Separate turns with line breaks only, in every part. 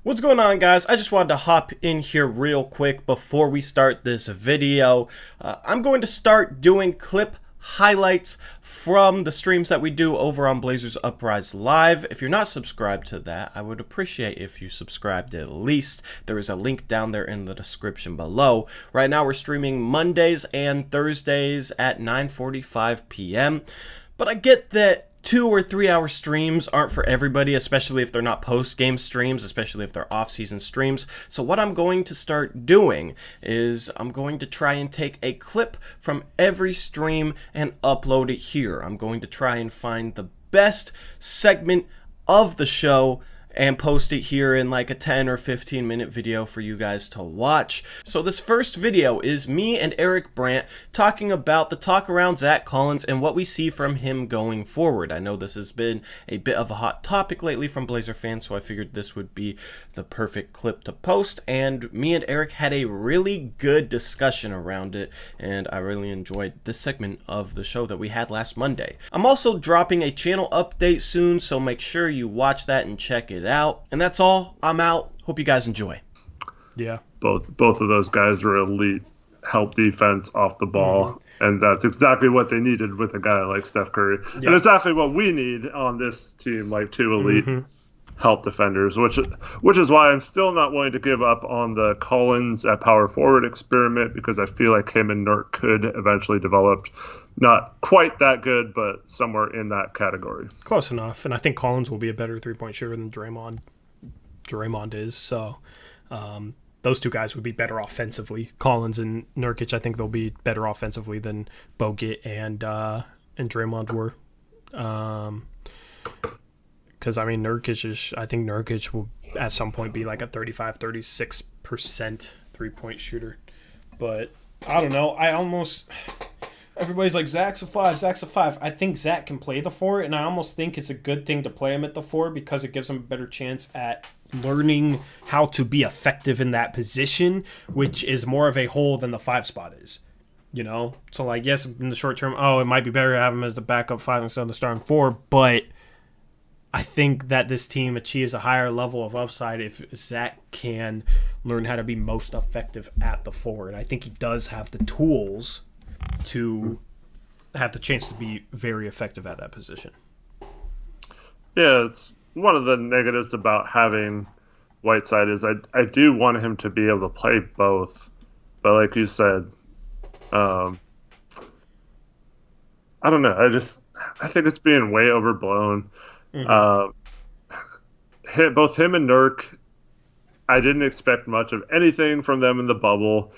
What's going on, guys? I just wanted to hop in here real quick before we start this video. I'm going to start doing clip highlights from the streams that we do over on Blazers Uprise Live. If you're not subscribed to that, I would appreciate if you subscribed at least. There is a link down there in the description below. Right now we're streaming Mondays and Thursdays at 9:45 p.m. But I get that 2 or 3 hour streams aren't for everybody, especially if they're not post-game streams, especially if they're off-season streams. So what I'm going to start doing is I'm going to try and take a clip from every stream and upload it here. I'm going to try and find the best segment of the show and post it here in like a 10 or 15 minute video for you guys to watch. So this first video is me and Eric Brandt talking about the talk around Zach Collins and what we see from him going forward. I know this has been a bit of a hot topic lately from Blazer fans, so I figured this would be the perfect clip to post, and me and Eric had a really good discussion around it, and I really enjoyed this segment of the show that we had last Monday. I'm also dropping a channel update soon, so make sure you watch that and check it out. And that's all. I'm out. Hope you guys enjoy.
Yeah.
Both of those guys were elite help defense off the ball. And that's exactly what they needed with a guy like Steph Curry. Yeah. And exactly what we need on this team, like two elite help defenders, which is why I'm still not willing to give up on the Collins at power forward experiment, because I feel like him and Nurk could eventually develop. Not quite that good, but somewhere in that category.
Close enough. And I think Collins will be a better three-point shooter than Draymond is. So those two guys would be better offensively. Collins and Nurkic, I think they'll be better offensively than Bogut and Draymond were. Because, I mean, I think Nurkic will at some point be like a 35-36% three-point shooter. But I don't know. Everybody's like, Zach's a 5. I think Zach can play the 4, and I almost think it's a good thing to play him at the 4 because it gives him a better chance at learning how to be effective in that position, which is more of a hole than the 5 spot is. You know? So, like, yes, in the short term, it might be better to have him as the backup 5 instead of the starting 4, but I think that this team achieves a higher level of upside if Zach can learn how to be most effective at the 4. And I think he does have the tools to have the chance to be very effective at that position.
Yeah, it's one of the negatives about having Whiteside is I do want him to be able to play both, but like you said, I don't know. I think it's being way overblown. Both him and Nurk, I didn't expect much of anything from them in the bubble.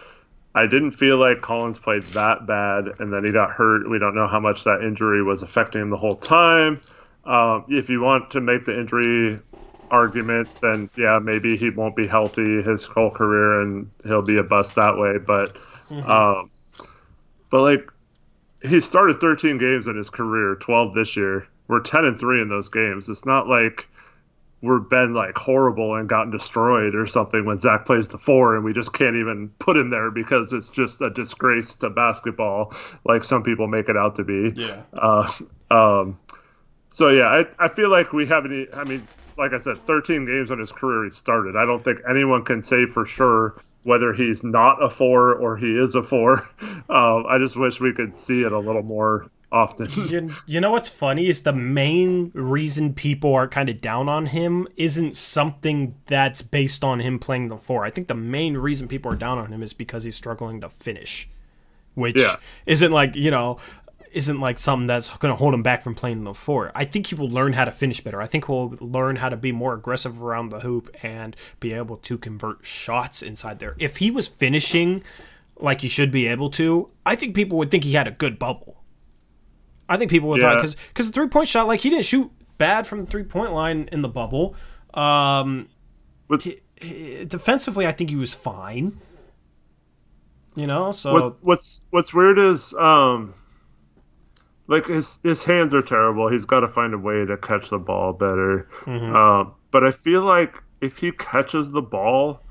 I didn't feel like Collins played that bad, and then he got hurt. We don't know how much that injury was affecting him the whole time. If you want to make the injury argument, then yeah, maybe he won't be healthy his whole career and he'll be a bust that way. But like, he started 13 games in his career, 12 this year. We're 10-3 in those games. It's not like we've been like horrible and gotten destroyed or something when Zach plays the 4 and we just can't even put him there because it's just a disgrace to basketball, like some people make it out to be.
Yeah.
So yeah, I feel like we haven't. I mean, like I said, 13 games on his career he started. I don't think anyone can say for sure whether he's not a 4 or he is a 4. I just wish we could see it a little more often.
You know what's funny is the main reason people are kind of down on him isn't something that's based on him playing the 4. I think the main reason people are down on him is because he's struggling to finish, which isn't like something that's going to hold him back from playing the 4. I think he will learn how to finish better. I think he'll learn how to be more aggressive around the hoop and be able to convert shots inside there. If he was finishing like he should be able to, I think people would think he had a good bubble. I think people would thought because the 3-point shot, like, he didn't shoot bad from the 3-point line in the bubble. Defensively, I think he was fine. You know, so
what's weird is like his hands are terrible. He's got to find a way to catch the ball better. But I feel like if he catches the ball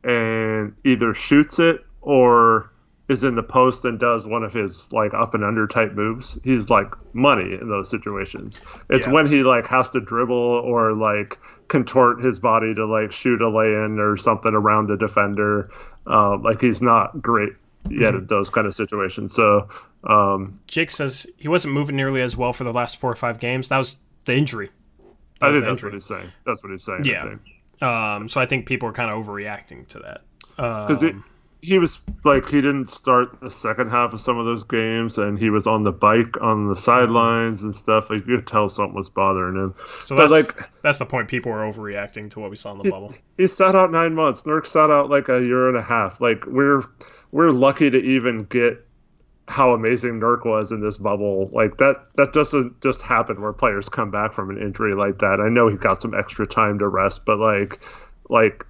and either shoots it or is in the post and does one of his like up and under type moves, he's like money in those situations. It's when he like has to dribble or like contort his body to like shoot a lay-in or something around the defender. Like he's not great yet at those kind of situations. So
Jake says he wasn't moving nearly as well for the last 4 or 5 games. That was the injury.
I think that's what he's saying. That's what he's saying.
Yeah. So I think people are kind of overreacting to that.
Because he was like, he didn't start the second half of some of those games, and he was on the bike on the sidelines and stuff. Like you could tell something was bothering him.
So that's the point. People are overreacting to what we saw in the bubble.
He sat out 9 months. Nurk sat out like a year and a half. Like we're lucky to even get how amazing Nurk was in this bubble. Like that doesn't just happen where players come back from an injury like that. I know he got some extra time to rest, but like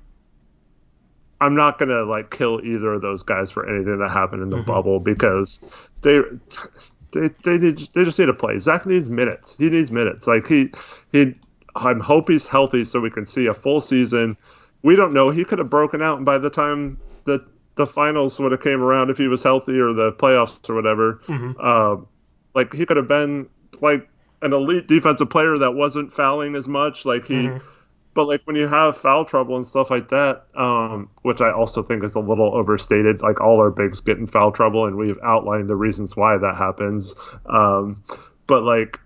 I'm not gonna like kill either of those guys for anything that happened in the bubble, because they just need to play. Zach needs minutes. He needs minutes. Like I hope he's healthy so we can see a full season. We don't know. He could have broken out, and by the time the finals would have came around, if he was healthy, or the playoffs or whatever, like he could have been like an elite defensive player that wasn't fouling as much. Like but like when you have foul trouble and stuff like that, which I also think is a little overstated, like all our bigs get in foul trouble, and we've outlined the reasons why that happens. But like,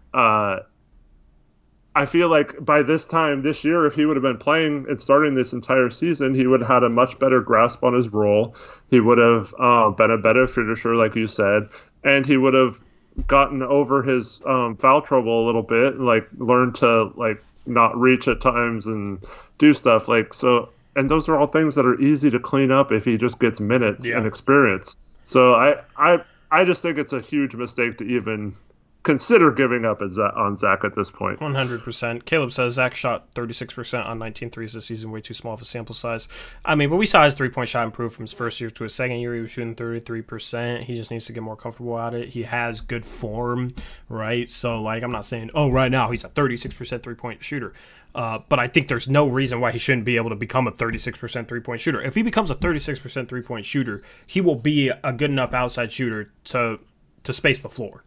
I feel like by this time this year, if he would have been playing and starting this entire season, he would have had a much better grasp on his role. He would have been a better finisher, like you said, and he would have gotten over his foul trouble a little bit, and like learned to like not reach at times and do stuff like so. And those are all things that are easy to clean up if he just gets minutes and experience. So I just think it's a huge mistake to even consider giving up on Zach at this point.
100%. Caleb says Zach shot 36% on 19 threes this season, way too small of a sample size. I mean, but we saw his three-point shot improve from his first year to his second year. He was shooting 33%. He just needs to get more comfortable at it. He has good form, right? So, like, I'm not saying, right now he's a 36% three-point shooter. But I think there's no reason why he shouldn't be able to become a 36% three-point shooter. If he becomes a 36% three-point shooter, he will be a good enough outside shooter to space the floor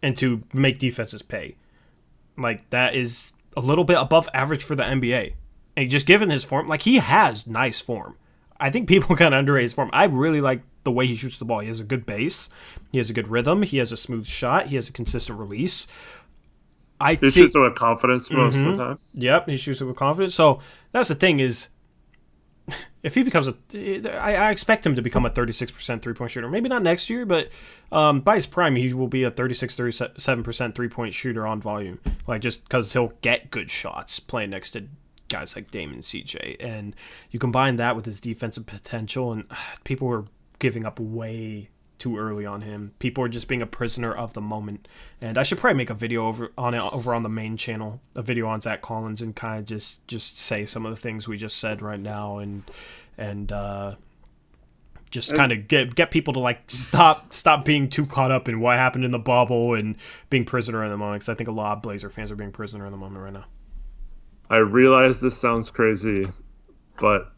and to make defenses pay. Like, that is a little bit above average for the NBA. And just given his form, like, he has nice form. I think people kind of underrate his form. I really like the way he shoots the ball. He has a good base. He has a good rhythm. He has a smooth shot. He has a consistent release.
He shoots with confidence most of the time.
Yep, he shoots with confidence. So that's the thing is, if he becomes I expect him to become a 36% three-point shooter. Maybe not next year, but by his prime, he will be a 37% three-point shooter on volume. Like, just because he'll get good shots playing next to guys like Dame and CJ. And you combine that with his defensive potential, and people were giving up way too early on him. People are just being a prisoner of the moment. And I should probably make a video over on the main channel, a video on Zach Collins, and kind of just say some of the things we just said right now, and just kind of get people to like stop being too caught up in what happened in the bubble and being prisoner in the moment, because I think a lot of Blazer fans are being prisoner in the moment right now.
I realize this sounds crazy, but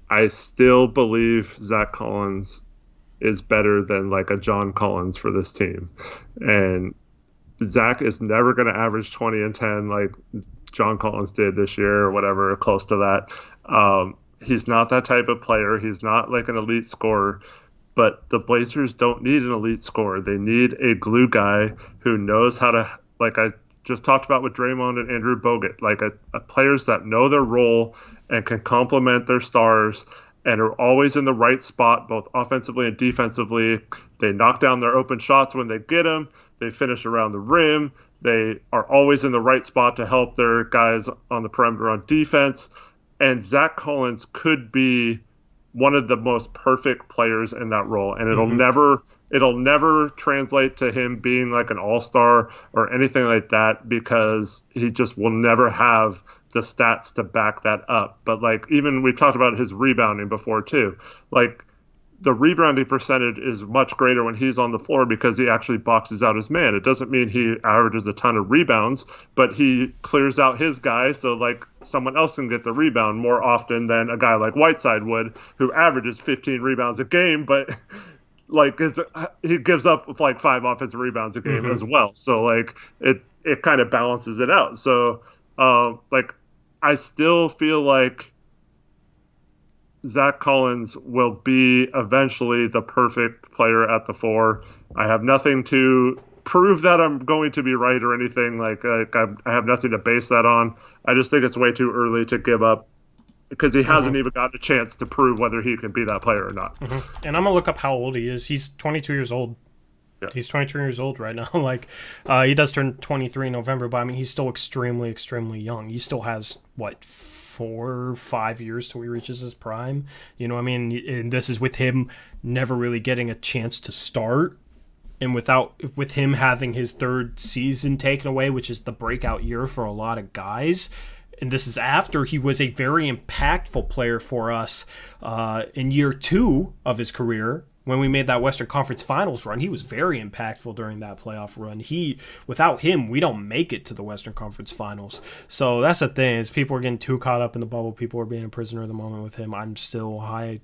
I still believe Zach Collins is better than like a John Collins for this team. And Zach is never going to average 20 and 10 like John Collins did this year or whatever, close to that. He's not that type of player. He's not like an elite scorer. But the Blazers don't need an elite scorer. They need a glue guy who knows how to, like I just talked about with Draymond and Andrew Bogut, like a players that know their role and can complement their stars and are always in the right spot, both offensively and defensively. They knock down their open shots when they get them. They finish around the rim. They are always in the right spot to help their guys on the perimeter on defense. And Zach Collins could be one of the most perfect players in that role. And it'll never translate to him being like an all-star or anything like that, because he just will never have the stats to back that up. But like, even we talked about his rebounding before too. Like, the rebounding percentage is much greater when he's on the floor because he actually boxes out his man. It doesn't mean he averages a ton of rebounds, but he clears out his guy so like someone else can get the rebound more often than a guy like Whiteside would, who averages 15 rebounds a game, but like he gives up like 5 offensive rebounds a game as well. So like it kind of balances it out. So like I still feel like Zach Collins will be eventually the perfect player at the 4. I have nothing to prove that I'm going to be right or anything. I have nothing to base that on. I just think it's way too early to give up because he hasn't even gotten a chance to prove whether he can be that player or not.
And I'm gonna look up how old he is. He's 22 years old. Yeah. He's 23 years old right now. He does turn 23 in November, but I mean, he's still extremely, extremely young. He still has, 4 or 5 years till he reaches his prime. You know what I mean? And this is with him never really getting a chance to start. And with him having his third season taken away, which is the breakout year for a lot of guys. And this is after he was a very impactful player for us in year 2 of his career. When we made that Western Conference Finals run, he was very impactful during that playoff run. Without him, we don't make it to the Western Conference Finals. So that's the thing, is people are getting too caught up in the bubble. People are being a prisoner of the moment with him. I'm still high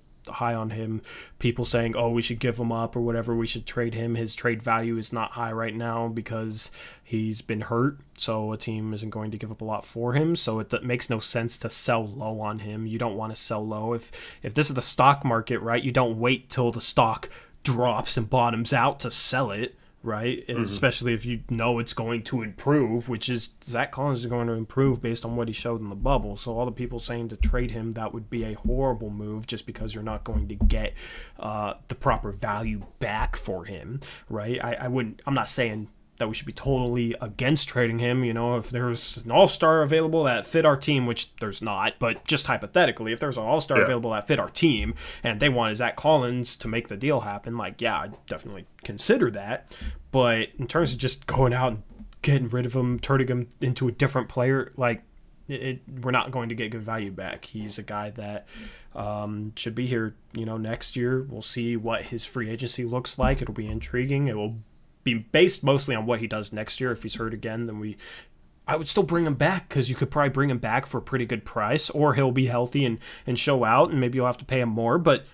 on him. People saying, oh, we should give him up or whatever, we should trade him. His trade value is not high right now because he's been hurt, so a team isn't going to give up a lot for him. So it makes no sense to sell low on him. You don't want to sell low. If this is the stock market, right, you don't wait till the stock drops and bottoms out to sell it, right? Especially if you know it's going to improve, which is Zach Collins is going to improve based on what he showed in the bubble. So all the people saying to trade him, that would be a horrible move just because you're not going to get the proper value back for him, right? I'm not saying that we should be totally against trading him. You know, if there's an all-star available that fit our team, which there's not, but just hypothetically, if there's an all-star available that fit our team and they wanted Zach Collins to make the deal happen, I'd definitely consider that. But in terms of just going out and getting rid of him, turning him into a different player, we're not going to get good value back. He's a guy that should be here, next year. We'll see what his free agency looks like. It'll be intriguing. It will be based mostly on what he does next year. If he's hurt again, then I would still bring him back, because you could probably bring him back for a pretty good price, or he'll be healthy and show out, and maybe you'll have to pay him more, but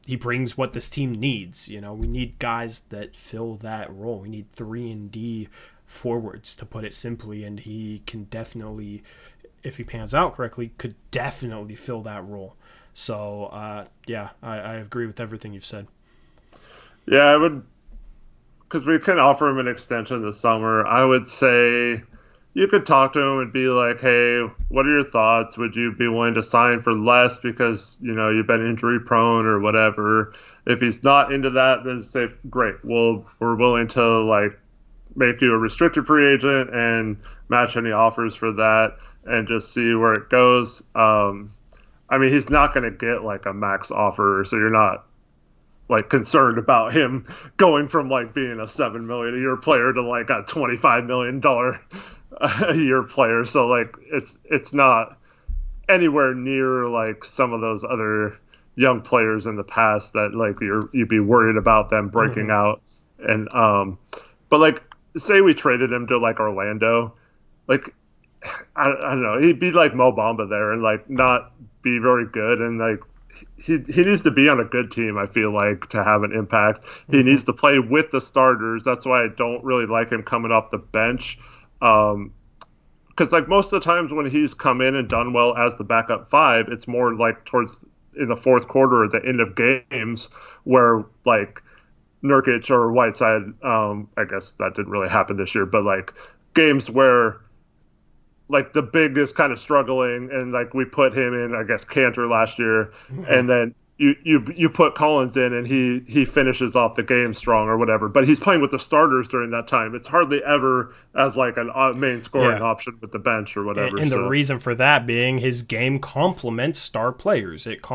he brings what this team needs. We need guys that fill that role. We need 3-and-D forwards, to put it simply, and he can definitely, if he pans out correctly, could definitely fill that role. So, I agree with everything you've said.
Yeah, I would, because we can offer him an extension this summer. I would say you could talk to him and be like, hey, what are your thoughts? Would you be willing to sign for less because, you've been injury prone or whatever? If he's not into that, then say, great, we're willing to make you a restricted free agent and match any offers for that and just see where it goes. He's not going to get a max offer, so you're not concerned about him going from being a $7 million a year player to a $25 million a year player. So it's not anywhere near some of those other young players in the past that you'd be worried about them breaking out. And but say we traded him to Orlando, I don't know, he'd be like Mo Bamba there and not be very good, and he needs to be on a good team, I feel to have an impact. He needs to play with the starters. That's why I don't really like him coming off the bench. Because most of the times when he's come in and done well as the backup 5, it's more towards in the fourth quarter or the end of games where Nurkic or Whiteside, I guess that didn't really happen this year, but games where the big is kind of struggling, and we put him in, I guess, Cantor last year, and then you put Collins in and he finishes off the game strong or whatever, but he's playing with the starters during that time. It's hardly ever as a main scoring option with the bench or whatever.
And the reason for that being his game complements star players. It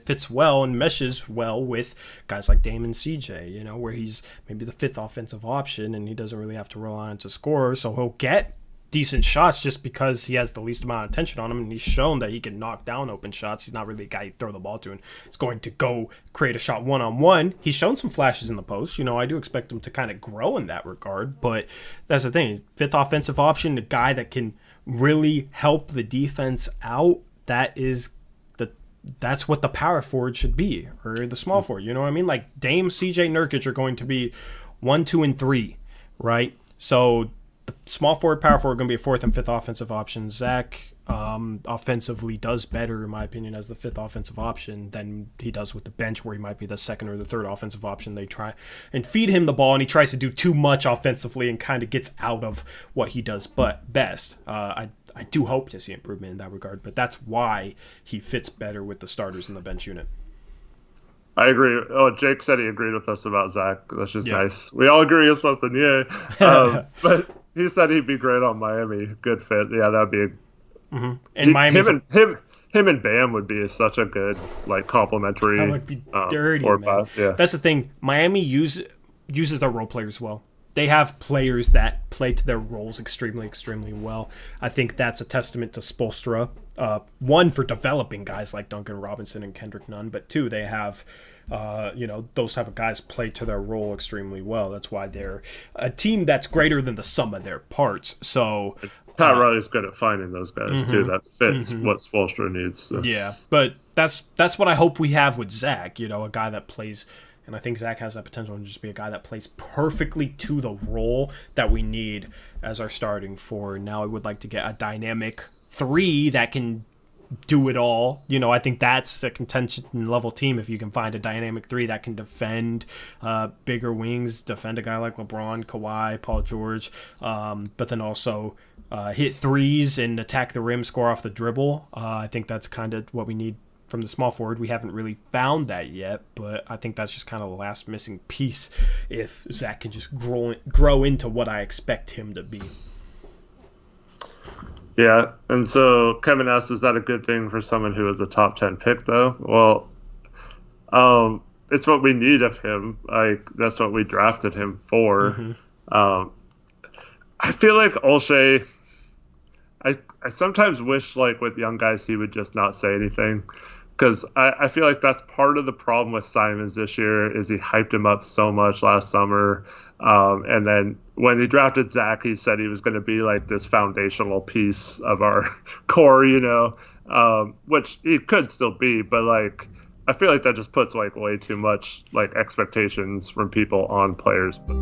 fits well and meshes well with guys like Dame and CJ, where he's maybe the 5th offensive option and he doesn't really have to rely on to score, so he'll get decent shots just because he has the least amount of attention on him, and he's shown that he can knock down open shots. He's not really a guy you throw the ball to and it's going to go create a shot one-on-one. He's shown some flashes in the post. I do expect him to kind of grow in that regard, but that's the thing. He's 5th offensive option, the guy that can really help the defense out. That's what the power forward should be, or the small forward. You know what I mean? Dame, CJ, Nurkic are going to be 1, 2, and 3, right? So the small forward, power forward are going to be a 4th and 5th offensive option. Zach offensively does better, in my opinion, as the fifth offensive option than he does with the bench, where he might be the second or the third offensive option. They try and feed him the ball, and he tries to do too much offensively and kind of gets out of what he does best. I do hope to see improvement in that regard, but that's why he fits better with the starters in the bench unit.
I agree. Oh, Jake said he agreed with us about Zach. That's just nice. We all agree on something, yay. But he said he'd be great on Miami. Good fit. Yeah, that'd be.
And Miami.
Him and Bam would be such a good complementary.
That would be dirty,
4 or
man.
5. Yeah.
That's the thing. Miami uses their role players well. They have players that play to their roles extremely, extremely well. I think that's a testament to Spoelstra. One, for developing guys like Duncan Robinson and Kendrick Nunn, but two, they have, those type of guys play to their role extremely well. That's why they're a team that's greater than the sum of their parts. So
Pat Riley's good at finding those guys too. That fits what Spoelstra needs. So.
Yeah, but that's what I hope we have with Zach. A guy that plays. And I think Zach has that potential to just be a guy that plays perfectly to the role that we need as our starting four. Now I would like to get a dynamic 3 that can do it all. I think that's a contention level team if you can find a dynamic 3 that can defend bigger wings, defend a guy like LeBron, Kawhi, Paul George, but then also hit threes and attack the rim, score off the dribble. I think that's kind of what we need from the small forward. We haven't really found that yet, but I think that's just kind of the last missing piece if Zach can just grow into what I expect him to be.
Yeah, and so Kevin asks, is that a good thing for someone who is a top 10 pick, though? Well, it's what we need of him. That's what we drafted him for. I feel like Olshey, I sometimes wish, with young guys, he would just not say anything. Because I feel like that's part of the problem with Simons this year is he hyped him up so much last summer. And then when he drafted Zach, he said he was going to be this foundational piece of our core, which he could still be. But I feel like that just puts way too much expectations from people on players. But